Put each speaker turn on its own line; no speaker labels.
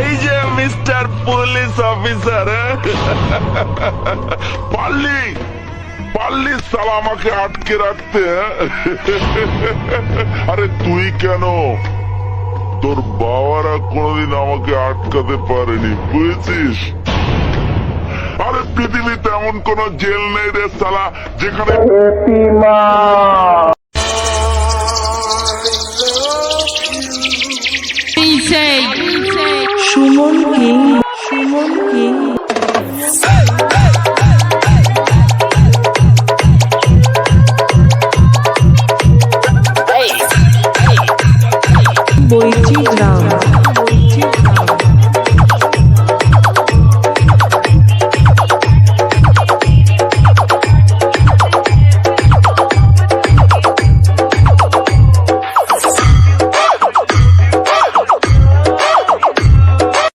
এই যে mister police officer, পারলি পারলি সালা আমাকে আটকে রাখতে? আরে তুই কেন, তোর বাবারা কোনোদিন আমাকে আটকাতে পারেনি, বুঝেছিস? আরে পৃথিবীতে এমন কোন জেল নেই রে সালা যেখানে
সুমন কিং, সুমন কিং। বৈচি গ্রাম।